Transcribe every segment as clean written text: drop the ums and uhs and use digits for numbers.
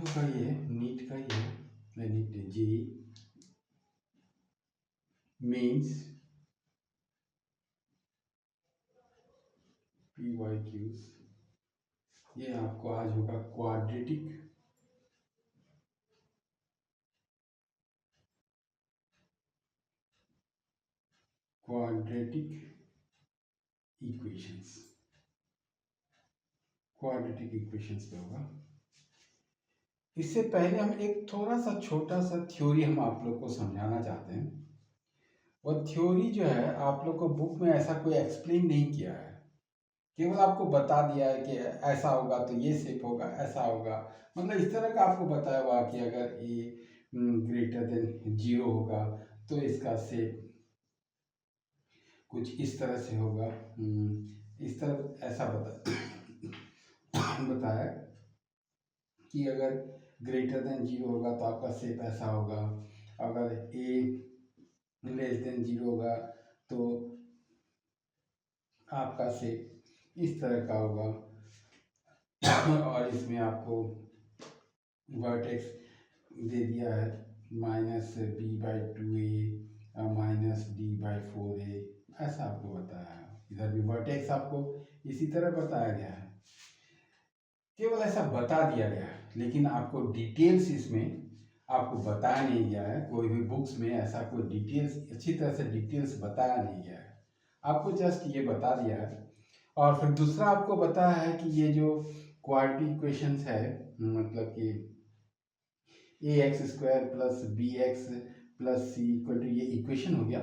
होगा ये नीट का ही है, नीट जेई मेंस PYQs। ये आपको आज होगा क्वाड्रेटिक इक्वेशंस, क्वाड्रेटिक इक्वेशंस पे होगा। इससे पहले हम एक थोड़ा सा छोटा सा थ्योरी हम आप लोग को समझाना चाहते हैं। वह थ्योरी जो है आप लोग को बुक में ऐसा कोई एक्सप्लेन नहीं किया है, केवल आपको बता दिया है कि ऐसा होगा तो ये शेप होगा, ऐसा होगा, मतलब इस तरह का आपको बताया हुआ कि अगर ए ग्रेटर देन 0 होगा तो इसका शेप कुछ इस तरह से होगा, इस तरह ऐसा बताया कि अगर ग्रेटर देन 0 होगा तो आपका शेप ऐसा होगा, अगर ए लेस देन 0 होगा तो आपका शेप इस तरह का होगा। और इसमें आपको वर्टेक्स दे दिया है -b/2a -d/4a, ऐसा आपको बताया है। इधर भी वर्टेक्स आपको इसी तरह बताया गया है, केवल ऐसा बता दिया गया है, लेकिन आपको डिटेल्स इसमें आपको बताया नहीं गया है। कोई भी बुक्स में ऐसा कोई डिटेल्स अच्छी तरह से डिटेल्स बताया नहीं गया है, आपको जस्ट ये बता दिया है। और फिर दूसरा आपको बताया है कि ये जो क्वाड्रेटिक इक्वेशंस है, मतलब कि ax² + bx + c = ये इक्वेशन हो गया,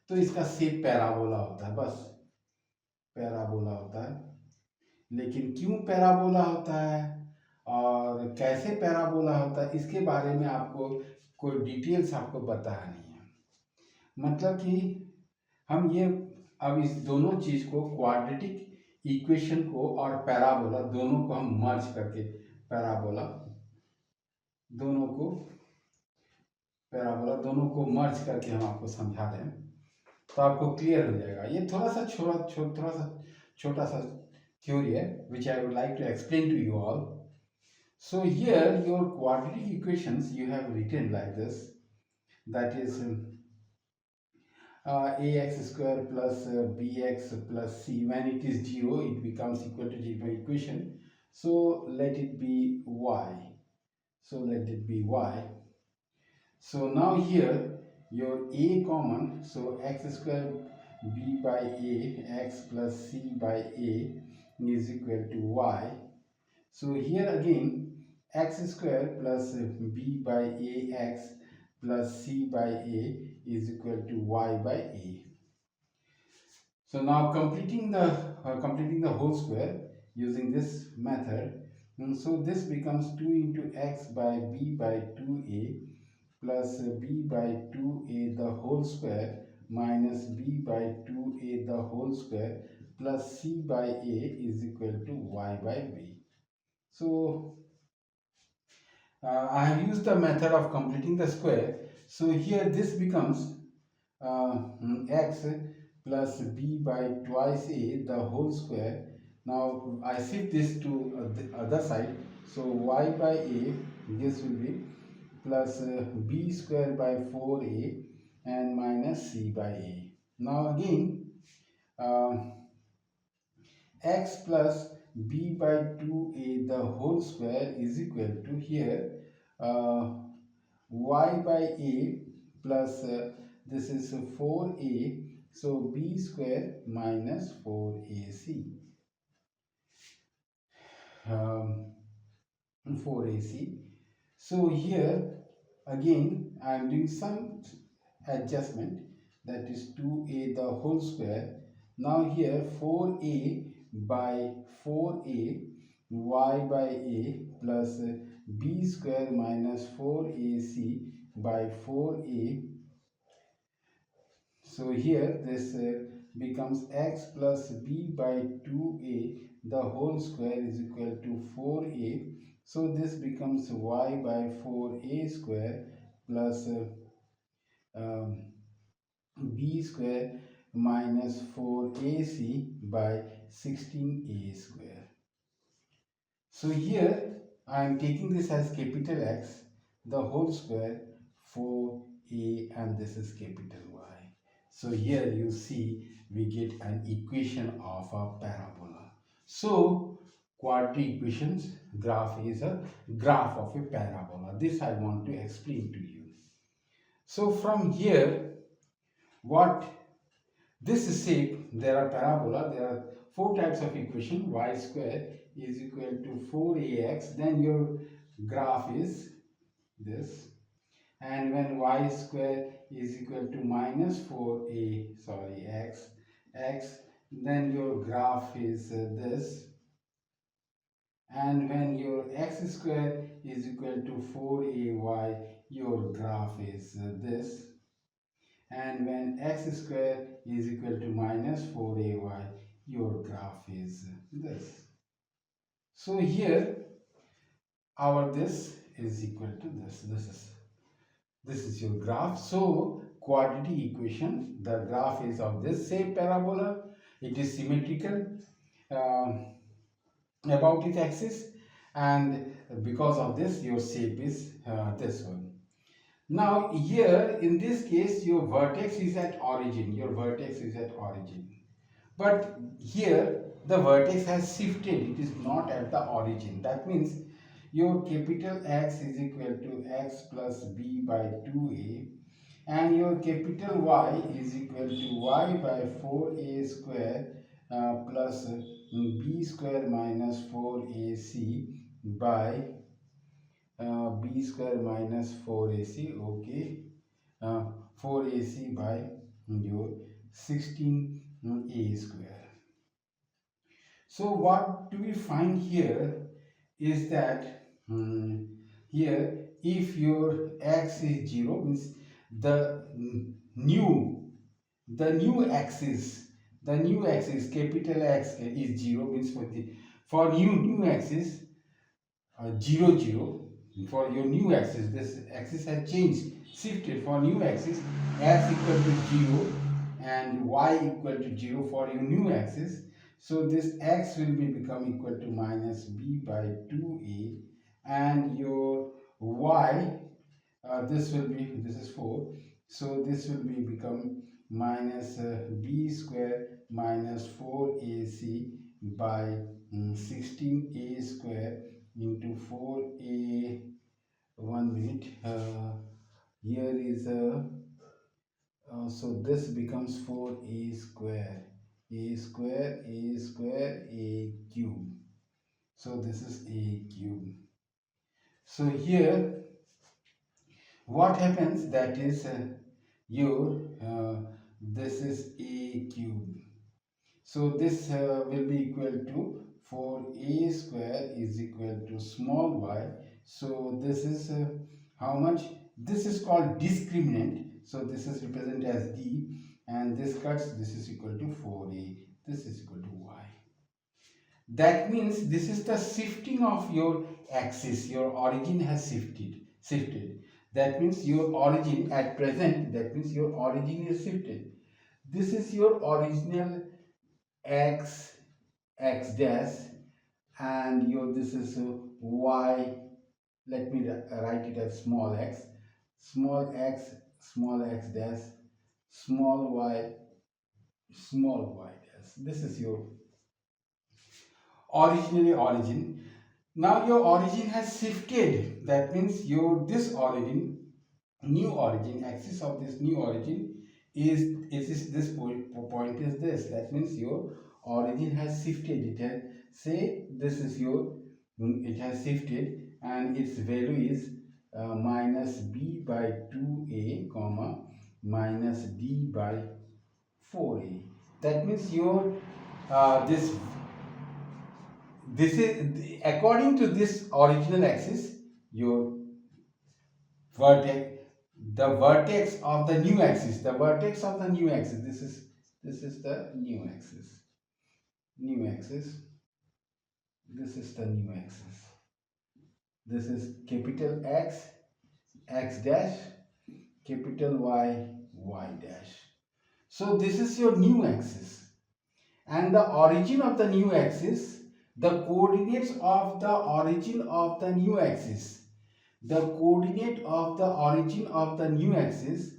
तो इसका शेप पैराबोला होता है, बस पैराबोला होता है। लेकिन क्यों पैराबोला होता है और कैसे पैराबोला होता है, इसके बारे में आपको कोई डिटेल्स आपको बताया नहीं है। मतलब कि हम ये अब इस दोनों चीज़ को, क्वाड्रेटिक इक्वेशन को और पैराबोला दोनों को हम मर्ज करके पैराबोला दोनों को मर्ज करके हम आपको समझा दें तो आपको क्लियर हो जाएगा। ये थोड़ा सा छोटा सा theory है which I would like to explain to you all. So here your quadratic equations you have written like this, that is ax² plus bx plus c, when it is 0 it becomes equal to 0 equation, so let it be y, so now here your a common, so x² b by a, x plus c by a is equal to y. So here again x² plus b by ax plus c by a is equal to y by a. So now completing the whole square using this method, so this becomes 2 into x by b by 2a plus b by 2a the whole square minus b by 2a the whole square plus c by a is equal to y by b. So I have used the method of completing the square. So here this becomes x plus b by twice a the whole square. Now I shift this to the other side. So y by a, this will be plus b square by 4a and minus c by a. Now again x plus b by 2a the whole square is equal to here y by a plus this is 4a, so b square minus 4ac, 4ac. So here again I am doing some adjustment, that is 2a the whole square. Now here 4a by 4a y by a plus b square minus 4ac by 4a. So here this becomes x plus b by 2a the whole square is equal to 4a. So this becomes y by 4a square plus b square minus 4ac by 16a square. So here I am taking this as capital X, the whole square, 4a, and this is capital Y. So here you see we get an equation of a parabola. So quadratic equations graph is a graph of a parabola. This I want to explain to you. So from here, what this shape, there are parabola, there are four types of equation. Y square is equal to 4ax, then your graph is this, and when y square is equal to minus 4x, then your graph is this, and when your x square is equal to 4ay, your graph is this, and when x square is equal to minus 4ay, your graph is this. So here our this is equal to this. This is your graph. So quadratic equation, the graph is of this same parabola. It is symmetrical about its axis, and because of this your shape is this one. Now here in this case your vertex is at origin. Your vertex is at origin. But here the vertex has shifted. It is not at the origin. That means your capital X is equal to x plus b by 2a, and your capital Y is equal to y by 4a square plus b square minus 4ac by b square minus 4ac, okay, 4ac by your 16a square. So what do we find here is that here if your x is 0 means the new the new axis capital X is 0 means for new axis 0 0. For your new axis, this axis has changed, shifted. For new axis, x equal to 0 and y equal to 0 for your new axis. So this x will be become equal to minus b by 2a, and your y, this is 4, so this will be become minus b square minus 4ac by 16a square into 4a, 1 minute, here is a so this becomes 4a square, a cube, so this is a cube. So here what happens, that is your this is a cube, so this will be equal to 4a square is equal to small y. So this is how much? This is called discriminant. So this is represented as d, and this cuts. This is equal to 4a. This is equal to y. That means this is the shifting of your axis. Your origin has shifted. That means your origin at present. That means your origin is shifted. This is your original x dash, and your this is y, let me write it as small x dash, small y dash. This is your originally origin. Now your origin has shifted. That means your this origin, new origin, axis of this new origin is this point is this. That means your origin has shifted. It has, say this is your, it has shifted, and its value is minus b by 2a comma minus d by 4a. That means your this is according to this original axis, your vertex, the vertex of the new axis, this is the new axis, this is the new axis, this is capital x dash, capital y dash. So this is your new axis, and the origin of the new axis, the coordinates of the origin of the new axis, the coordinate of the origin of the new axis,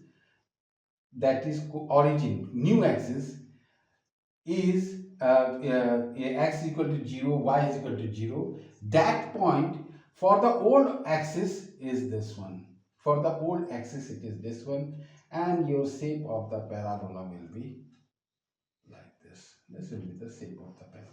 that is origin new axis, is x is equal to 0, y is equal to 0. That point for the old axis is this one. For the old axis it is this one, and your shape of the parabola will be like this. This will be the shape of the parabola.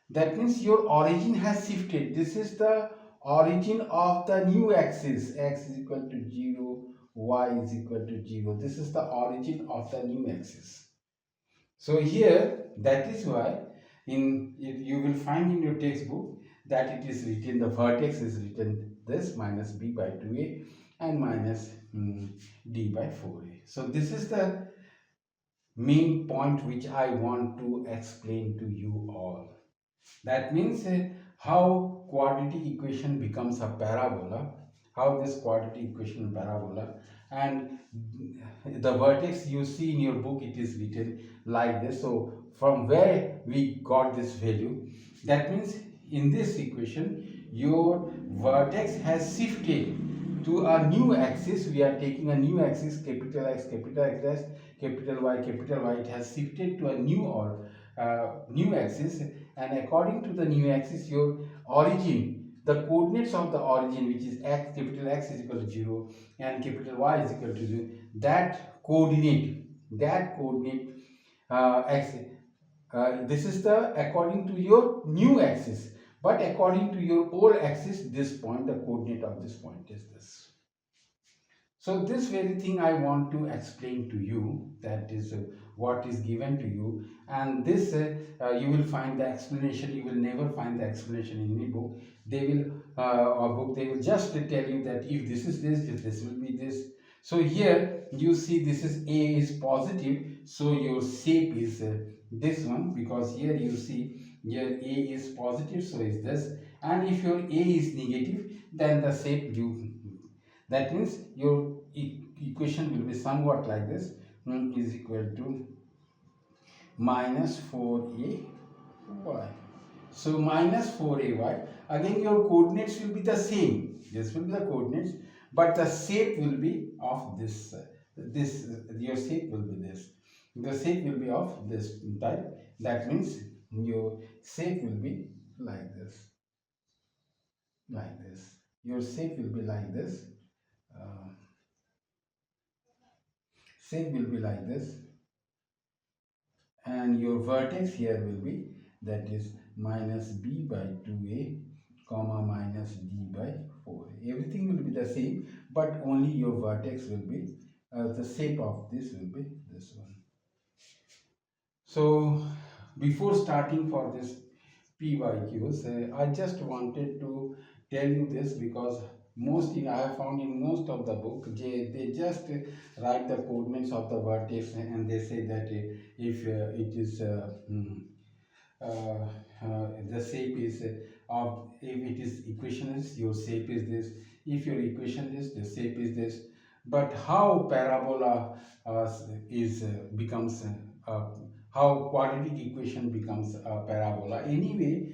That means your origin has shifted. This is the origin of the new axis. X is equal to 0, y is equal to 0. This is the origin of the new axis. So here, that is why you will find in your textbook that it is written, the vertex is written this minus b by 2a and minus d by 4a. So this is the main point which I want to explain to you all. That means how quadratic equation becomes a parabola, how this quadratic equation parabola, and the vertex you see in your book, it is written like this. So from where we got this value, that means in this equation your vertex has shifted to a new axis. We are taking a new axis, capital X, capital Y, it has shifted to a new or new axis, and according to the new axis your origin, the coordinates of the origin, which is x, capital X is equal to 0 and capital Y is equal to 0, that coordinate x, this is the according to your new axis, but according to your old axis, this point, the coordinate of this point is this. So this very thing I want to explain to you, that is what is given to you, and this you will find the explanation. You will never find the explanation in any book. They will they will just tell you that if this is this, if this will be this. So here you see this is A is positive, so your shape is this one, because here you see here A is positive, so is this, and if your A is negative, then the shape you, that means your equation will be somewhat like this, is equal to minus 4ay. So minus 4ay. Again your coordinates will be the same. This will be the coordinates, but the shape will be of this. Your shape will be this. The shape will be of this type. That means your shape will be like this. Like this. Your shape will be like this. Uh, Shape will be like this, and your vertex here will be, that is minus b by 2a comma minus d by 4a. Everything will be the same, but only your vertex will be the shape of this will be this one. So before starting for this PYQs, I just wanted to tell you this, because most I have found in most of the book, they just write the coordinates of the vertex, and they say that if it is uh, the shape is of, if it is equation is, your shape is this, if your equation is, the shape is this. But how parabola is becomes how quadratic equation becomes a parabola? Anyway,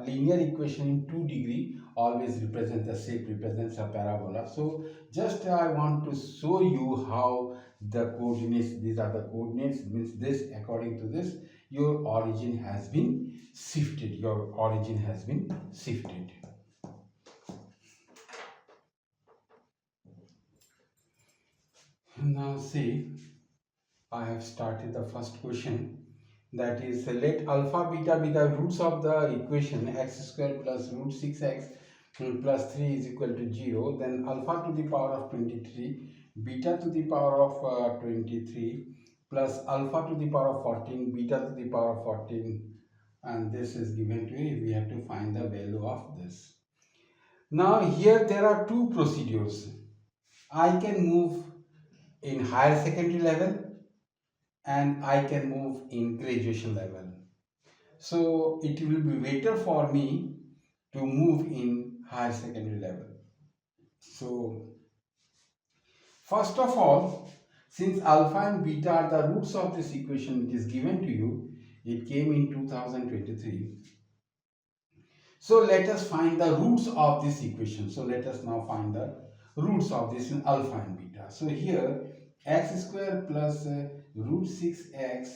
linear equation in 2 degree always represent, the shape represents a parabola. So just I want to show you how the coordinates, these are the coordinates, means this, according to this your origin has been shifted. Your origin has been shifted. Now see, I have started the first question, that is let alpha beta be the roots of the equation x square plus root 6x plus 3 is equal to 0. Then alpha to the power of 23, beta to the power of 23 plus alpha to the power of 14, beta to the power of 14, and this is given to you. We have to find the value of this. Now here there are two procedures. I can move in higher secondary level and I can move in graduation level. So it will be better for me to move in higher secondary level. So first of all, since alpha and beta are the roots of this equation, it is given to you. It came in 2023. So let us find the roots of this equation. So let us now find the roots of this in alpha and beta. So here x square plus root 6x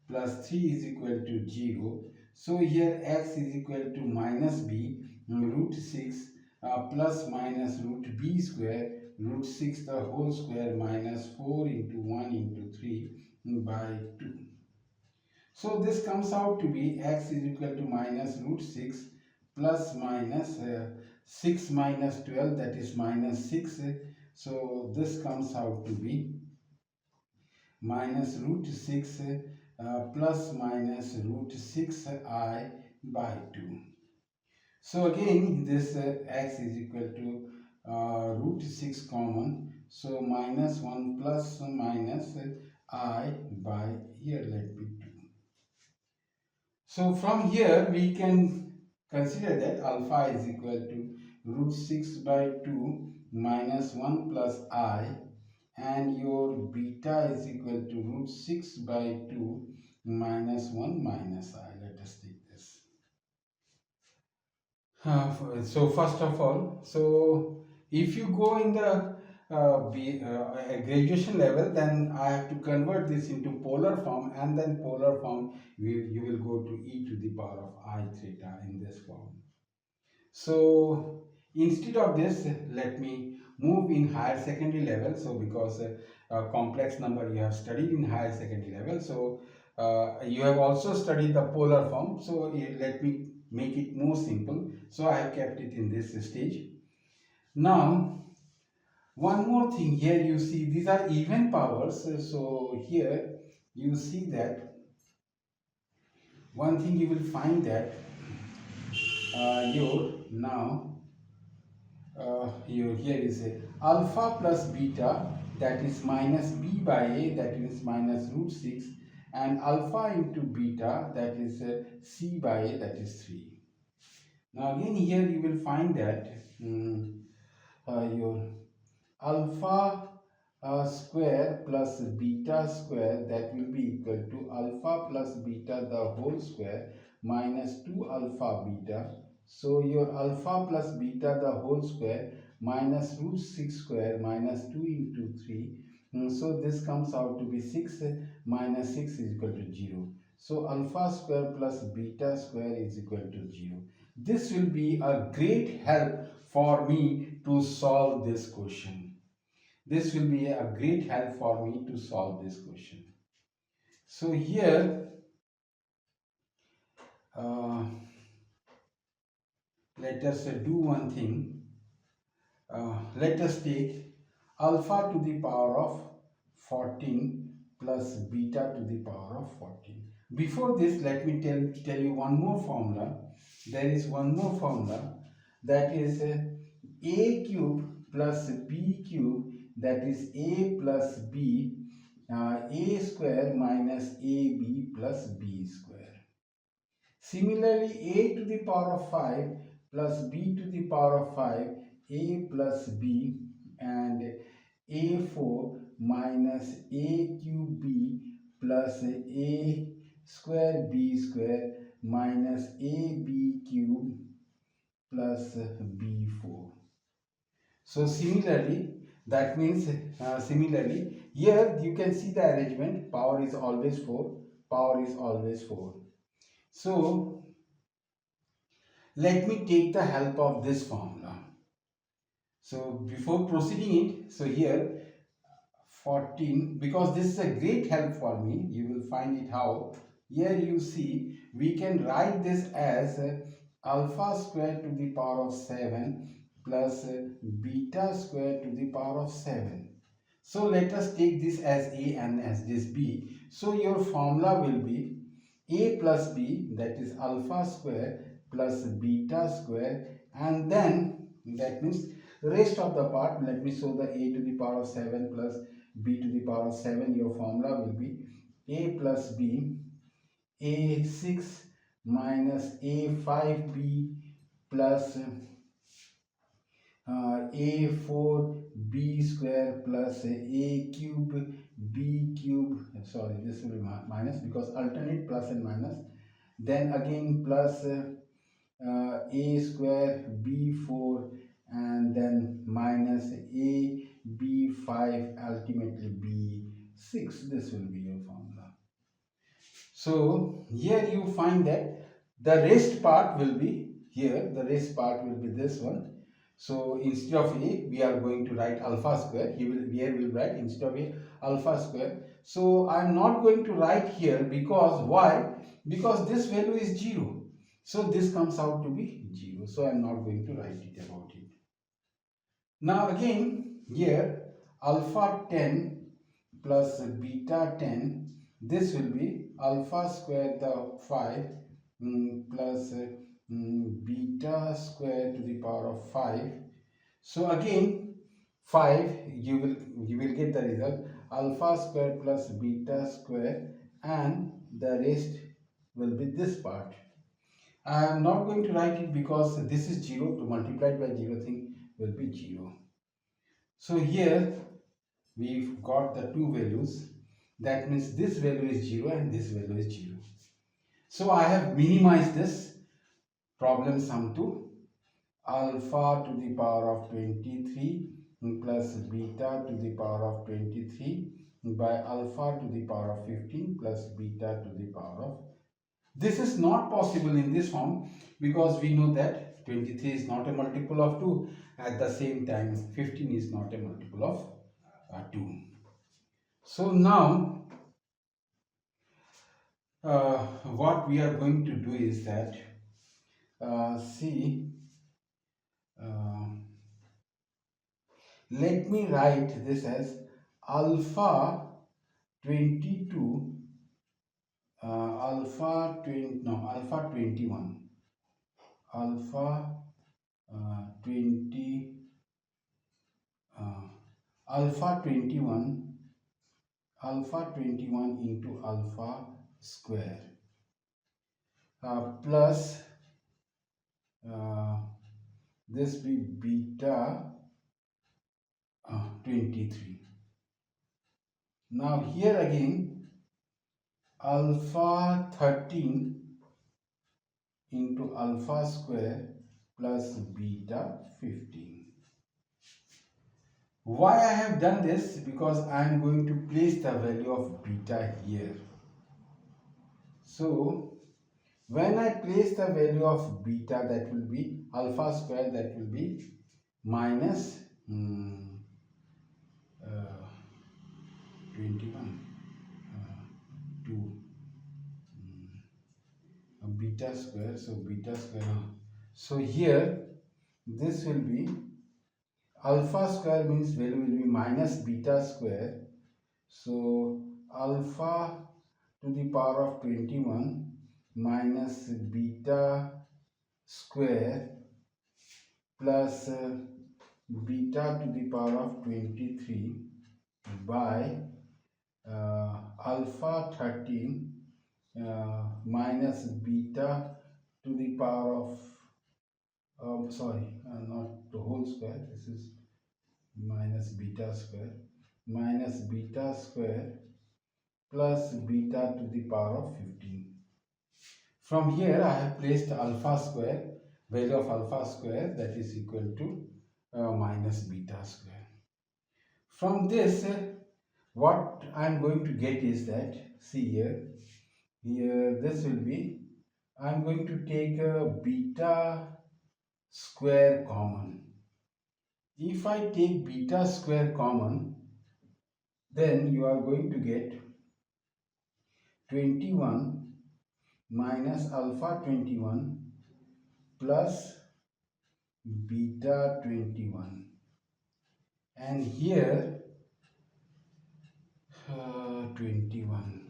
plus 3 is equal to 0. So here x is equal to minus b root 6 plus minus root b square root 6 the whole square minus 4 into 1 into 3 by 2. So this comes out to be x is equal to minus root 6 plus minus 6 minus 12, that is minus 6. So this comes out to be minus root 6 plus minus root 6 by 2. So again this x is equal to root 6 common. So minus 1 plus minus I by, here let me 2. So from here we can consider that alpha is equal to root 6 by 2 minus 1 plus I, and your beta is equal to root 6 by 2 minus 1 minus I. Let us take this. So first of all, so if you go in the graduation level, then I have to convert this into polar form, and then polar form you will go to e to the power of I theta in this form. So instead of this, let me move in higher secondary level. So because a complex number you have studied in higher secondary level, so you have also studied the polar form. So let me make it more simple. So I have kept it in this stage. Now one more thing, here you see these are even powers. So here you see that one thing you will find that your now here is a alpha plus beta, that is minus b by a, that is minus root 6, and alpha into beta, that is c by a, that is 3. Now again here you will find that your alpha square plus beta square, that will be equal to alpha plus beta the whole square minus 2 alpha beta. So your alpha plus beta the whole square minus root 6 square minus 2 into 3. So this comes out to be 6 minus 6 is equal to 0. So alpha square plus beta square is equal to 0. This will be a great help for me to solve this question. This will be a great help for me to solve this question. So here, uh, let us do one thing. Let us take alpha to the power of 14 plus beta to the power of 14. Before this, let me tell you one more formula. There is one more formula, that is a cube plus b cube, that is a plus b, a square minus ab plus b square. Similarly, a to the power of 5 plus b to the power of 5, a plus b, and a4 minus a cube b plus a square b square minus ab cube plus b4. So similarly, that means similarly here you can see the arrangement. Power is always 4. Power is always 4. So let me take the help of this formula. So before proceeding it, so here 14, because this is a great help for me, you will find it how. Here you see we can write this as alpha square to the power of 7 plus beta square to the power of 7. So let us take this as a and as this b. So your formula will be a plus b, that is alpha square plus beta square, and then that means rest of the part, let me show the a to the power of 7 plus b to the power of 7. Your formula will be a plus b, a6 minus a5b plus a4 b square plus a cube b cube, sorry, this will be minus because alternate plus and minus, then again plus a square b4 and then minus a b5 ultimately b6. This will be your formula. So here you find that the rest part will be here, the rest part will be this one. So instead of a, we are going to write alpha square. Here we'll write instead of a alpha square. So I'm not going to write here because why? Because this value is 0. So this comes out to be 0. So I'm not going to write it about it. Now again here alpha 10 plus beta 10, this will be alpha square the 5 plus beta square to the power of 5. So again 5 you will get the result alpha square plus beta square, and the rest will be this part. I am not going to write it because this is 0, to multiply by 0 thing will be 0. So here we've got the two values. That means this value is 0 and this value is 0. So I have minimized this problem sum to alpha to the power of 23 plus beta to the power of 23 by alpha to the power of 15 plus beta to the power of. This is not possible in this form because we know that 23 is not a multiple of 2. At the same time 15 is not a multiple of 2. So now what we are going to do is that see uh, let me write this as alpha 22 alpha 20 no alpha 21 alpha 20 uh, alpha 21 into alpha square plus this be beta 23. Now here again alpha 13 into alpha square plus beta 15. Why I have done this? Because I am going to place the value of beta here. So when I place the value of beta, that will be alpha square, that will be minus 21 2 beta square. So beta square. So here this will be alpha square means value will be minus beta square. So alpha to the power of 21 minus beta square plus beta to the power of 23 by alpha 13 minus beta to the power of not the whole square, this is minus beta square plus beta to the power of 15. From here I have placed alpha square, value of alpha square, that is equal to minus beta square. From this what I am going to get is that, see here this will be, I am going to take a beta square common. If I take beta square common, then you are going to get 21 minus alpha 21 plus beta 21, and here 21.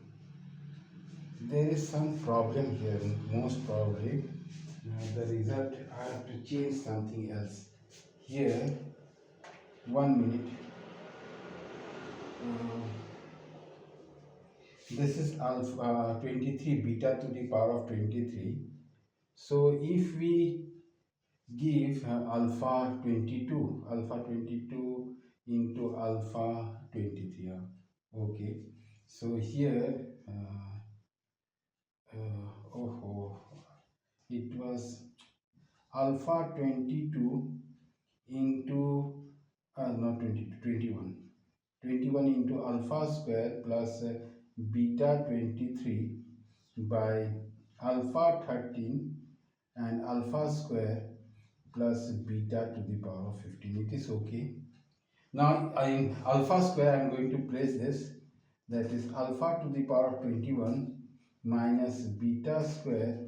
There is some problem here, most probably the result I have to change something else here. 1 minute. This is alpha 23 beta to the power of 23. So if we give alpha 22 into alpha 23, okay, so here oh, it was alpha 22 into not 22, 21. 21 into alpha square plus beta 23 by alpha 13 and alpha square plus beta to the power of 15. It is okay. Now in alpha square I am going to place this, that is alpha to the power of 21 minus beta square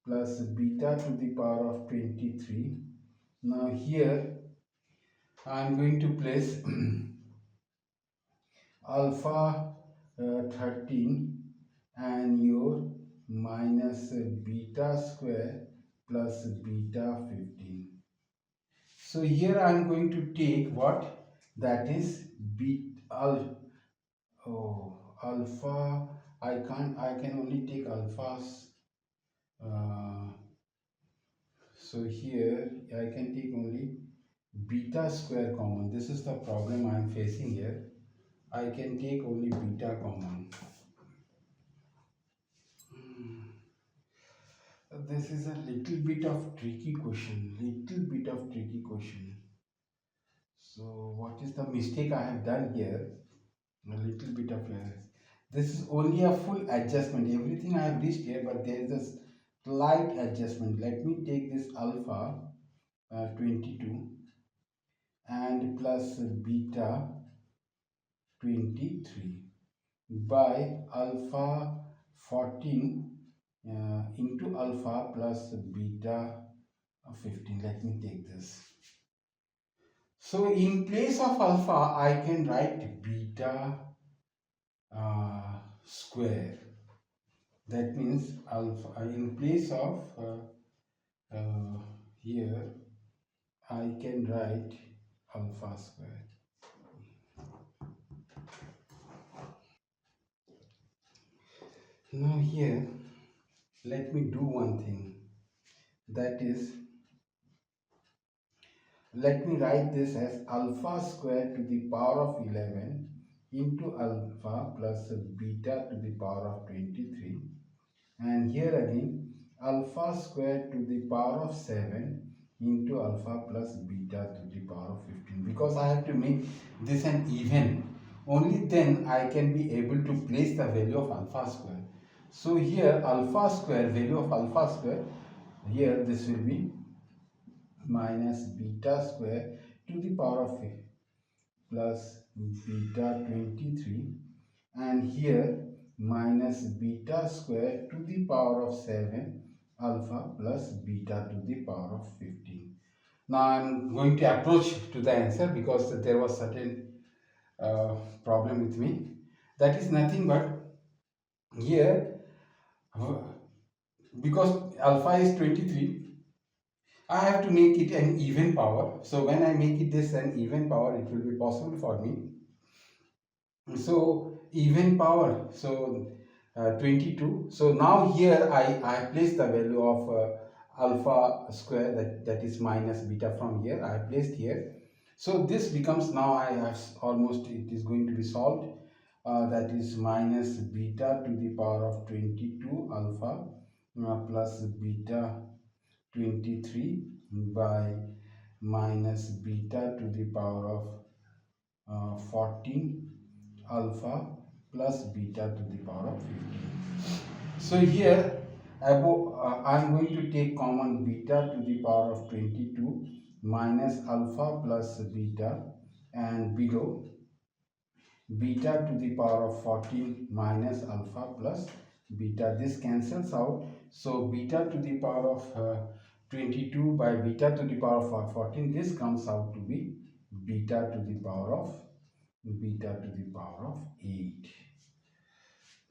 plus beta to the power of 23. Now here I am going to place alpha 13 and your minus beta square plus beta 15. So here I am going to take what? That is alpha. I can only take alphas. So here I can take only beta square common. This is the problem I am facing here. I can take only beta common. This is a little bit of tricky question. So what is the mistake I have done here? A little bit of this is only a full adjustment. Everything I have reached here, but there is a slight adjustment. Let me take this alpha 22 and plus beta 23 by alpha 14 into alpha plus beta 15. Let me take this. So in place of alpha, I can write beta square. That means alpha in place of here I can write alpha square. Now here let me do one thing, that is let me write this as alpha square to the power of 11 into alpha plus beta to the power of 23, and here again alpha square to the power of 7 into alpha plus beta to the power of 15, because I have to make this an even. Only then I can be able to place the value of alpha square. So here alpha square, value of alpha square, here this will be minus beta square to the power of 5 plus beta 23, and here minus beta square to the power of 7 alpha plus beta to the power of 15. Now I am going to approach to the answer, because there was certain problem with me. That is nothing but here, because alpha is 23, I have to make it an even power. So when I make it this an even power, it will be possible for me. So even power, so 22. So now here I place the value of alpha square, that is minus beta from here. I placed here. So this becomes, now I have almost, it is going to be solved. That is minus beta to the power of 22 alpha plus beta 23 by minus beta to the power of 14 alpha plus beta to the power of 15. So here I am going to take common beta to the power of 22 minus alpha plus beta, and below beta to the power of 14 minus alpha plus beta. This cancels out. So beta to the power of 22 by beta to the power of 14, this comes out to be beta to the power of 8.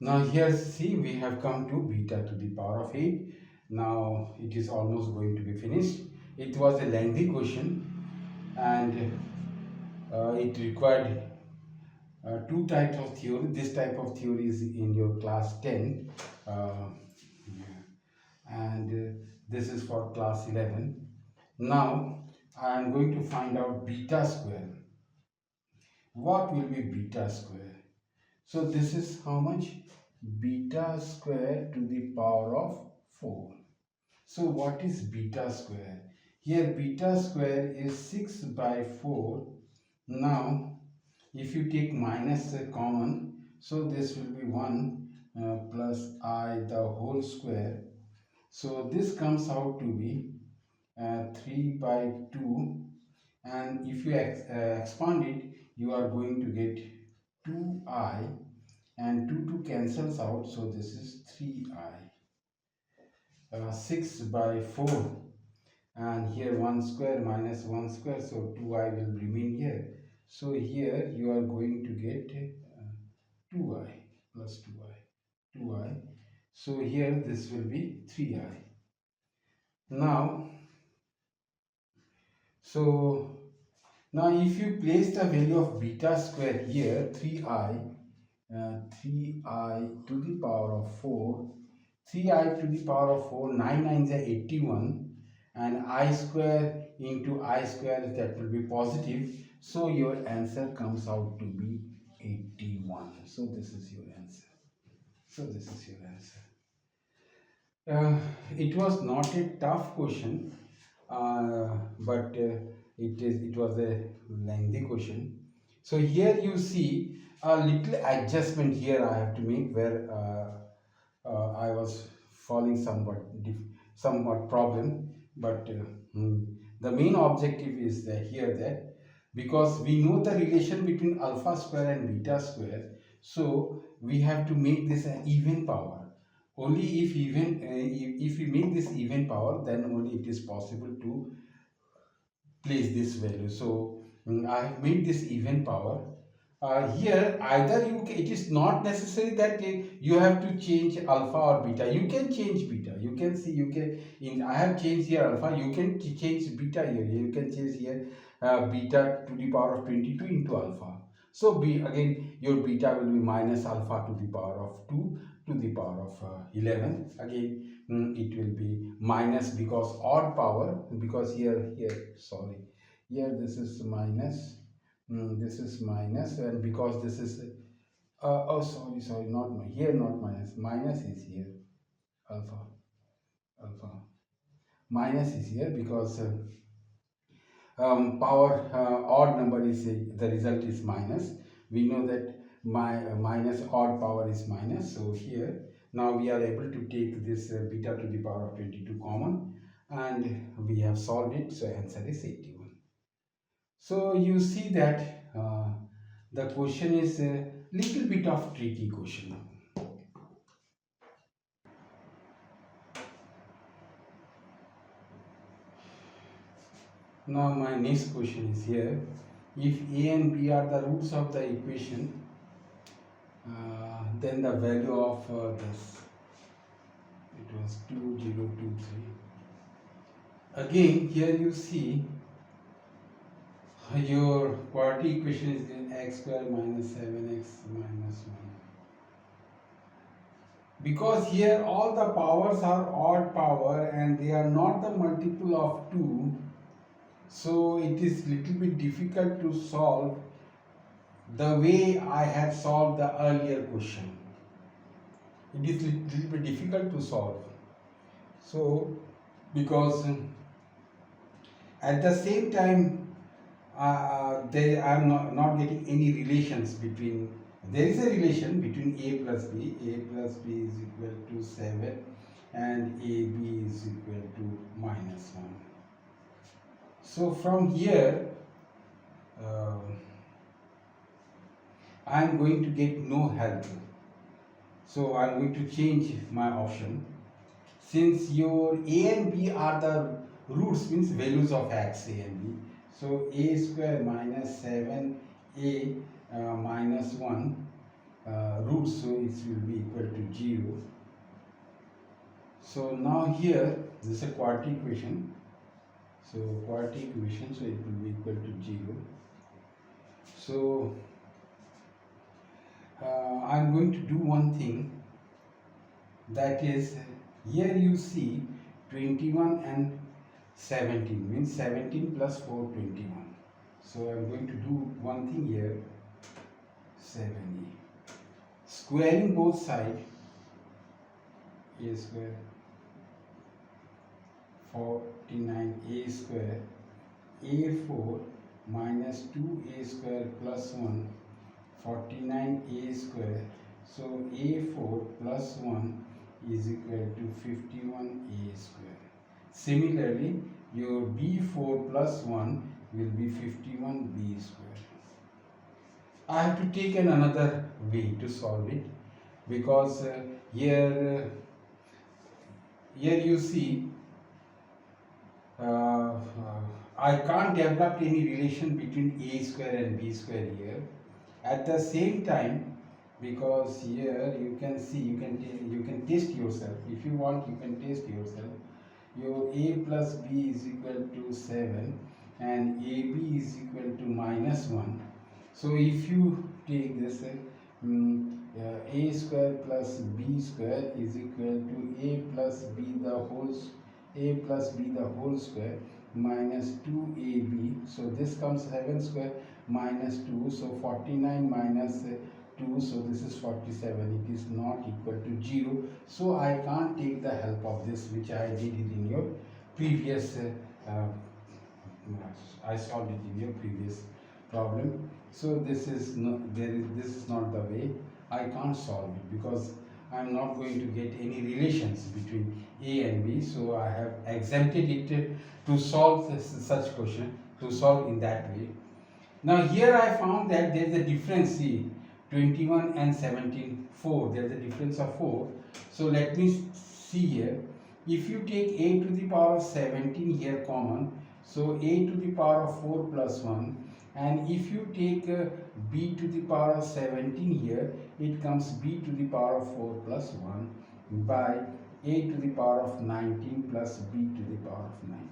Now here see, we have come to beta to the power of 8. Now it is almost going to be finished. It was a lengthy question, and it required two types of theory. This type of theory is in your class 10, and this is for class 11. Now I am going to find out beta square. What will be beta square? So this is how much? Beta square to the power of 4. So what is beta square? Here beta square is 6 by 4. Now if you take minus common, so this will be 1 plus I the whole square. So this comes out to be 3 by 2, and if you expand it, you are going to get 2I, and 2 cancels out, so this is 3I. 6 by 4, and here 1 square minus 1 square, so 2I will remain here. So here you are going to get 2I plus 2I. So here this will be 3I. Now, so now if you place the value of beta square here, 3I to the power of 4, 3I to the power of 4, 9 nines are 81, and I square into I square, that will be positive. So your answer comes out to be 81. So this is your answer. Uh, it was not a tough question, but it was a lengthy question. So here you see a little adjustment here I have to make, where I was falling somewhat problem, but the main objective is that here that, because we know the relation between alpha square and beta square, so we have to make this an even power. Only if we make this even power, then only it is possible to place this value. So I have made this even power. Here either it is not necessary that you have to change alpha or beta. You can change beta. You can see, you can, in I have changed here alpha. You can change beta here. You can change here beta to the power of 22 into alpha. So again your beta will be minus alpha to the power of 2 to the power of 11. Again it will be minus, because odd power, because here sorry, here this is minus, this is minus, and because this is oh sorry, not here, not minus, minus is here, alpha minus is here, because power odd number is the result is minus. We know that minus odd power is minus. So here now we are able to take this beta to the power of 22 common, and we have solved it. So answer is 81. So you see that the question is a little bit of tricky question. Now my next question is here. If a and b are the roots of the equation, then the value of this, it was 2023. Again here you see your quadratic equation is in x square minus 7x minus 1. Because here all the powers are odd power and they are not the multiple of 2, so it is little bit difficult to solve the way I have solved the earlier question. It is little bit difficult to solve. So because at the same time they are not getting any relations between, there is a relation between a plus b is equal to 7 and ab is equal to minus 1. So from here I am going to get no help. So I am going to change my option. Since your a and b are the roots, means values of x, a and b. So a square minus 7a minus 1 roots, so it will be equal to 0. So now here this is a quadratic equation. So quadratic equation, so it will be equal to 0. So I am going to do one thing, that is, here you see 21 and 17, means 17 plus 4, 21. So I am going to do one thing here, 7a. Squaring both sides, a square 49a square, a4 minus 2a square plus 1, 49a square. So a4 plus 1 is equal to 51a square. Similarly, your b4 plus 1 will be 51b square. I have to take another way to solve it, because here you see I can't develop any relation between a square and b square here. At the same time, because here you can see, you can test yourself. If you want, you can test yourself. Your a plus b is equal to 7 and ab is equal to minus 1. So if you take this a square plus b square is equal to a plus b the whole square minus 2ab. So this comes 7 square minus 2. So 49 minus 2. So this is 47. It is not equal to 0. So I can't take the help of this, which I did it in your previous I solved it in your previous problem. So this is not the way. I can't solve it because I am not going to get any relations between A and B. So I have exempted it to solve such question, to solve in that way. Now here I found that there is a difference. See, 21 and 17, 4. There is a difference of 4. So let me see here. If you take a to the power of 17 here common, so a to the power of 4 plus 1, and if you take b to the power of 17 here, it comes b to the power of 4 plus 1 by a to the power of 19 plus b to the power of 19.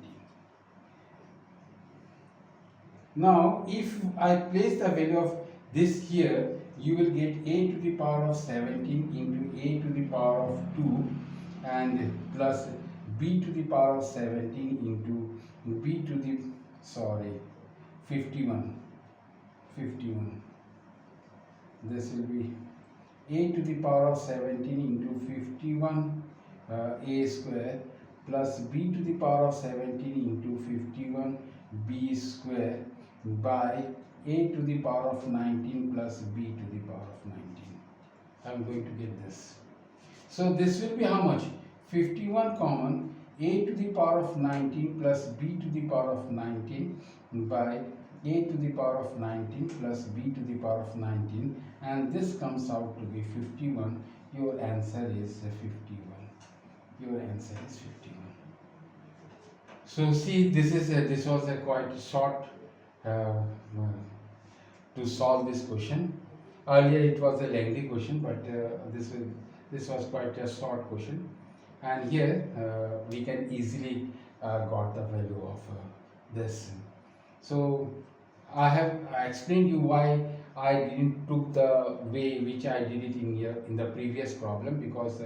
Now if I place the value of this here, you will get a to the power of 17 into a to the power of 2 and plus b to the power of 17 into b to the 51. This will be a to the power of 17 into 51 a square plus b to the power of 17 into 51 b square by a to the power of 19 plus b to the power of 19. I am going to get this. So this will be how much? 51 common, a to the power of 19 plus b to the power of 19 by a to the power of 19 plus b to the power of 19, and this comes out to be 51. Your answer is 51. Your answer is 51. So see, this was a quite short to solve this question. Earlier it was a lengthy question, but this was quite a short question, and here we can easily got the value of this. So I have explained you why I didn't took the way which I did it in the previous problem, because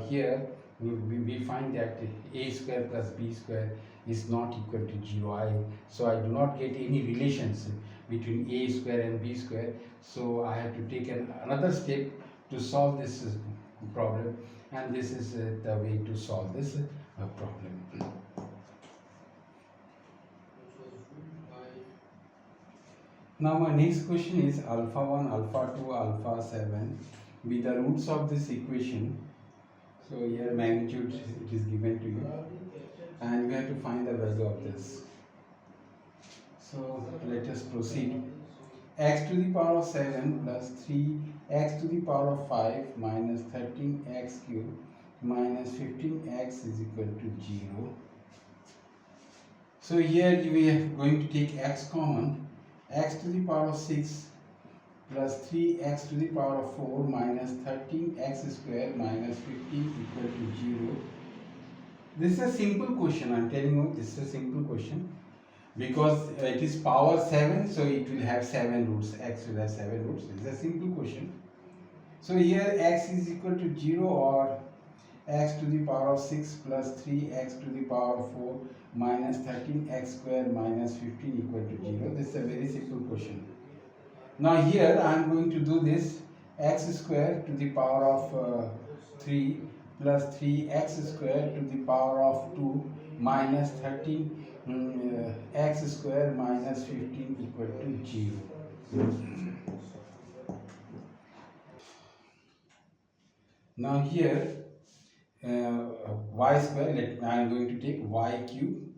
here we find that a square plus b square is not equal to 0. So I do not get any relations between a square and b square. So I have to take another step to solve this problem, and this is the way to solve this problem. Now my next question is alpha 1, alpha 2, alpha 7 be the roots of this equation. So here magnitude it is given to you, and we have to find the value of this. So let us proceed. X to the power of 7 plus 3x to the power of 5 minus 13x cube minus 15x is equal to 0. So here we are going to take x common. X to the power of 6 plus 3x to the power of 4 minus 13x square minus 15 equal to 0. This is a simple question. I am telling you, this is a simple question, because it is power 7, so it will have 7 roots. X will have 7 roots. It is a simple question. So here x is equal to 0, or x to the power of 6 plus 3x to the power of 4 minus 13x square minus 15 equal to 0. This is a very simple question. Now here I am going to do this x square to the power of 3 plus 3x square to the power of 2 minus 13 x square minus 15 equal to 0. Now here y square, I am going to take y cube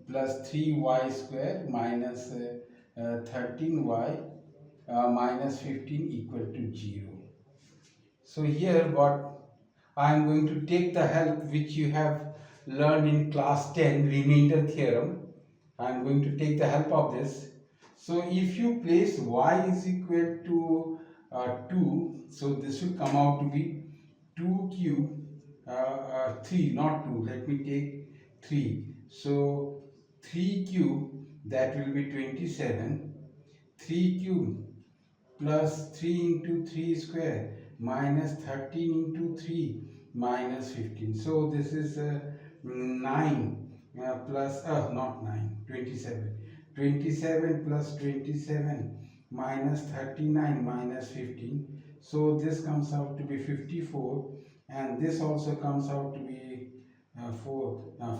plus 3y square minus 13y minus 15 equal to 0. So here what I am going to take the help which you have learned in class 10 remainder theorem. I am going to take the help of this. So if you place y is equal to 2, so this will come out to be 2 cube 3, not 2, let me take 3. So 3 cube, that will be 27. 3 cube plus 3 into 3 square minus 13 into 3 minus 15. So this is 9 plus, not 9, 27. 27 plus 27 minus 39 minus 15. So this comes out to be 54, and this also comes out to be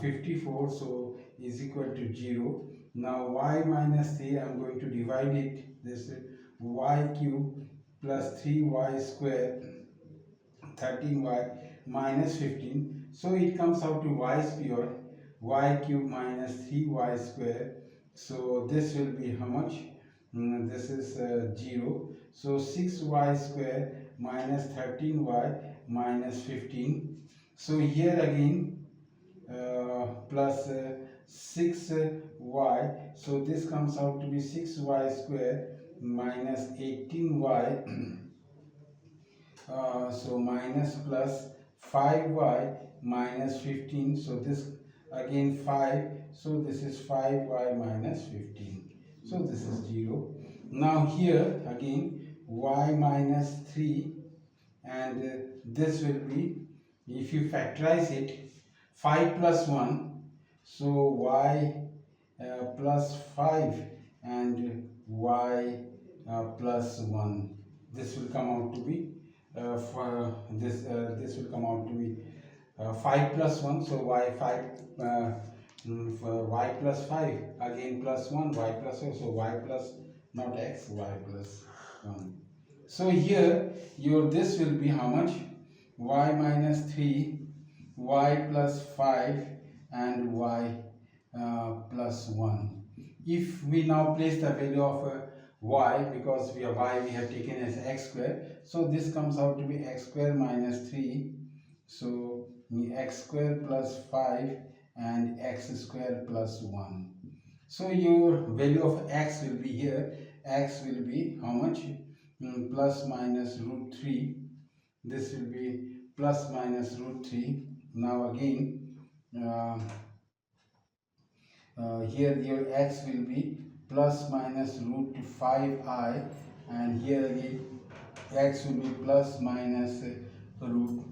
54, so is equal to 0. Now y minus 3, I am going to divide it, this y cube plus 3y square 13y minus 15. So it comes out to y square, y cube minus 3y square. So this will be how much? This is 0. So 6y square minus 13y minus 15. So here again plus 6y. So this comes out to be 6y square minus 18y. So minus plus 5y minus 15. So this again 5. So this is 5y minus 15. So this is 0. Now here again y minus 3, and this will be, if you factorize it, 5 plus 1, so y plus 5 and y plus 1, this will come out to be for this will come out to be 5 plus 1, so y 5 for y plus 5, again plus 1, y plus 4, so y plus, not x, y plus 1. So here your this will be how much? Y minus 3, y plus 5 and y plus 1. If we now place the value of y, because we have y we have taken as x square, so this comes out to be x square minus 3, so x square plus 5 and x square plus 1. So your value of x will be here, x will be how much? Plus minus root 3. This will be plus minus root 3. Now again here your x will be plus minus root 5i, and here again x will be plus minus root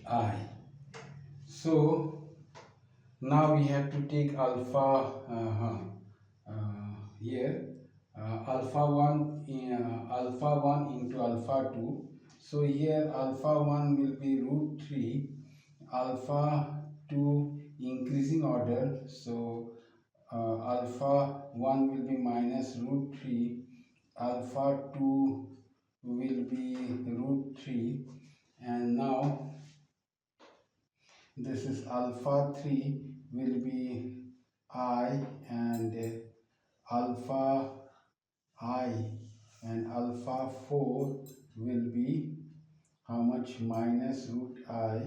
I. So now we have to take alpha here alpha 1 alpha 1 into alpha 2. So here alpha 1 will be root 3, alpha 2 increasing order, so alpha 1 will be minus root 3, alpha 2 will be root 3, and now this is alpha 3 will be I, and alpha I, and alpha 4 will be how much? Minus root I,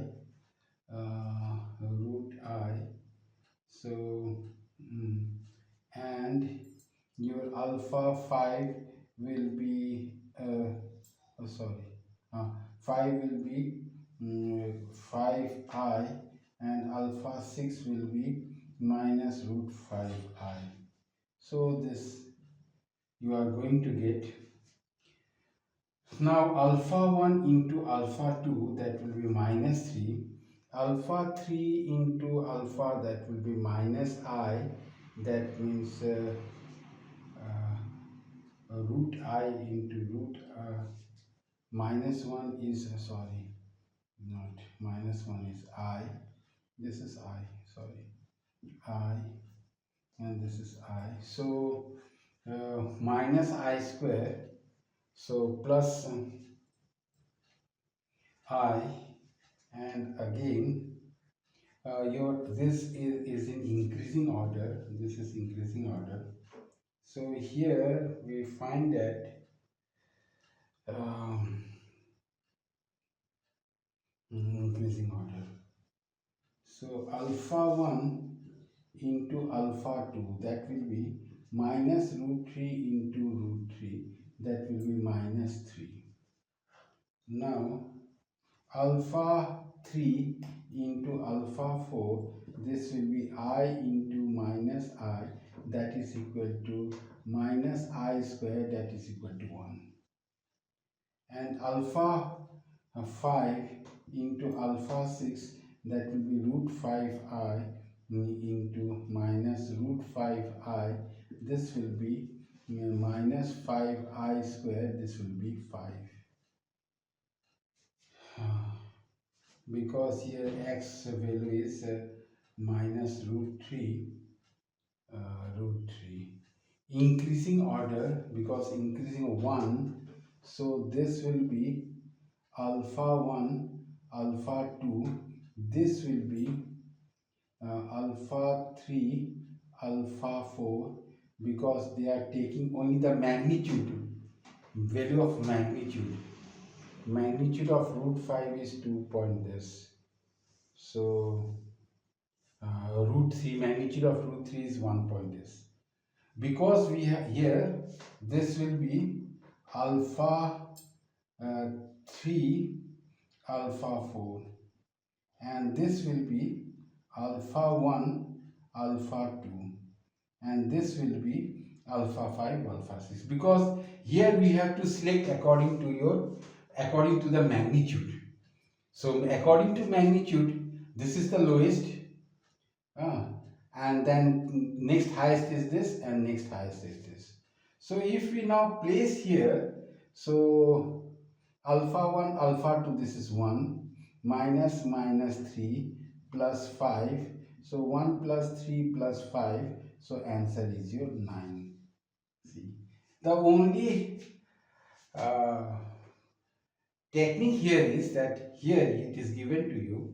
so and your alpha 5 will be 5 will be 5i, and alpha 6 will be minus root 5i. So this you are going to get. Now alpha 1 into alpha 2, that will be minus 3. Alpha 3 into alpha, that will be minus I, that means root I into root minus 1 is not minus 1 is I, this is I, sorry, I, and this is I. So minus I square, so plus I, and again your this is in increasing order, this is increasing order. So here we find that um, increasing order. So alpha 1 into alpha 2, that will be minus root 3 into root 3, that will be minus 3. Now alpha 3 into alpha 4, this will be I into minus I, that is equal to minus I square, that is equal to 1. And alpha 5 into alpha 6, that will be root 5i into minus root 5i, this will be minus 5i square, this will be 5. Because here x value is minus root 3, root 3. Increasing order, because increasing 1, so this will be alpha 1, alpha 2, this will be alpha 3, alpha 4, because they are taking only the magnitude, value of magnitude. Magnitude of root 5 is 2 point this. So root 3, magnitude of root 3 is 1 point this. Because we have here, this will be alpha 3, alpha 4, and this will be alpha 1, alpha 2, and this will be alpha 5, alpha 6, because here we have to select according to the magnitude. So according to magnitude, this is the lowest, uh, and then next highest is this, and next highest is this. So if we now place here, so alpha 1, alpha 2, this is 1, minus minus 3 plus 5, so 1 plus 3 plus 5, so answer is your 9. See, the only uh, technique here is that here it is given to you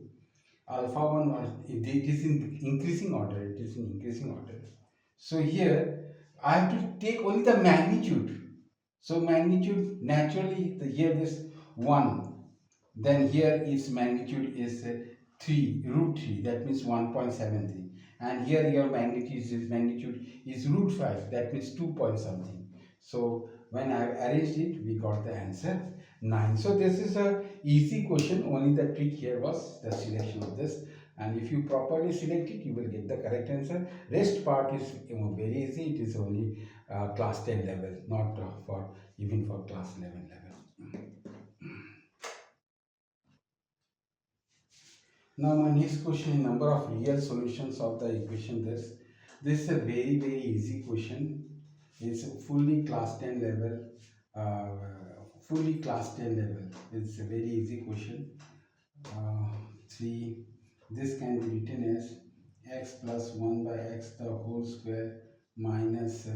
alpha 1, or it is in increasing order, it is in increasing order. So here I have to take only the magnitude. So magnitude, naturally here this 1, then here its magnitude is 3, root 3, that means 1.73, and here your magnitude is root 5, that means 2 point something. So when I arranged it, we got the answer 9. So this is a easy question, only the trick here was the selection of this, and if you properly select it, you will get the correct answer. Rest part is very easy, it is only class 10 level, not for even for class 11 level. Now my next question, number of real solutions of the equation this. This is a very easy question. It's fully class 10 level. Fully class 10 level. It's a very easy question. 3. This can be written as x plus 1 by x the whole square minus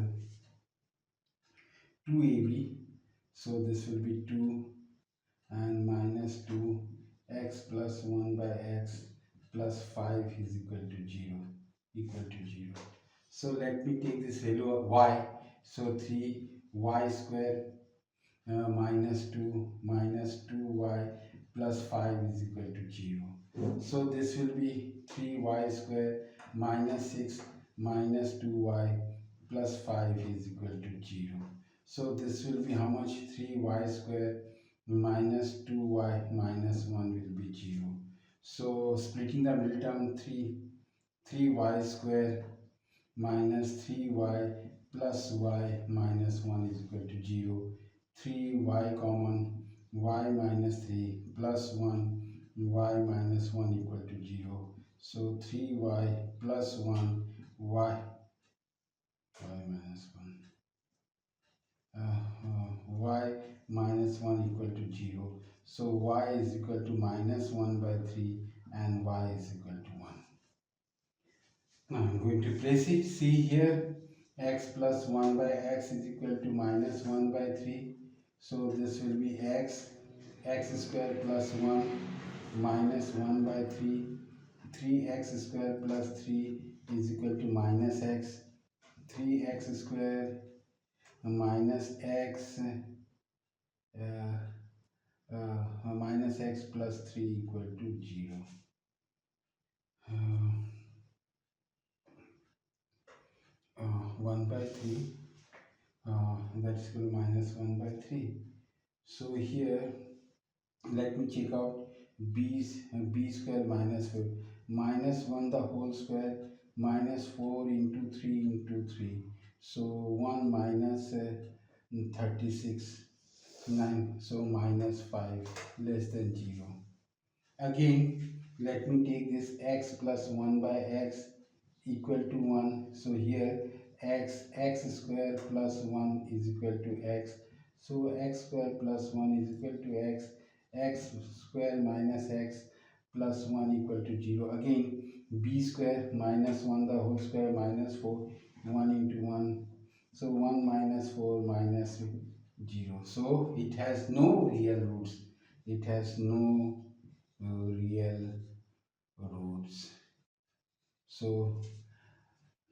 2ab. So this will be 2 and minus 2 x plus 1 by x plus 5 is equal to 0. So let me take this value of y. So 3y square minus 2y plus 5 is equal to 0. So this will be 3y square minus 6 minus 2y plus 5 is equal to 0. So this will be how much? 3y square minus 2y minus 1 will be 0. So splitting the middle term, 3y square minus 3y plus y minus 1 is equal to 0. 3y common, y minus 3 plus 1, y minus 1 equal to 0. So 3y plus 1, y minus 1. Y minus 1 equal to 0. So y is equal to minus 1 by 3 and y is equal to 1. Now I'm going to place it. See here, x plus 1 by x is equal to minus 1 by 3. So this will be x square plus 1 minus 1 by 3. 3x square plus 3 is equal to minus x. 3x square minus x minus x plus 3 equal to 0. Uh, 1 by 3 that's equal to minus 1 by 3. So here let me check out b square minus 4 minus 1 the whole square minus 4 into 3 into 3. So 1 minus 36 9, so minus 5 less than 0. Again let me take this x plus 1 by x equal to 1. So here x square plus 1 is equal to x. So x square plus 1 is equal to x square minus x plus 1 equal to 0. Again b square minus 1 the whole square minus 4 1 into 1. So 1 minus 4 minus 0. So it has no real roots. It has no real roots. So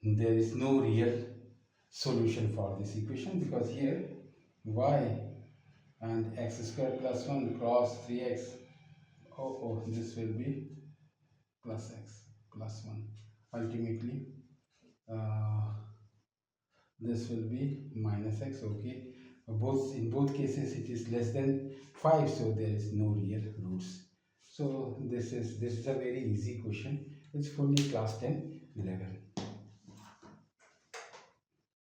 there is no real solution for this equation, because here y and x square plus 1 cross 3x. This will be plus x plus 1. Ultimately this will be minus x. Okay, in both cases it is less than 5, so there is no real roots. So this is a very easy question. It's fully class 10 level.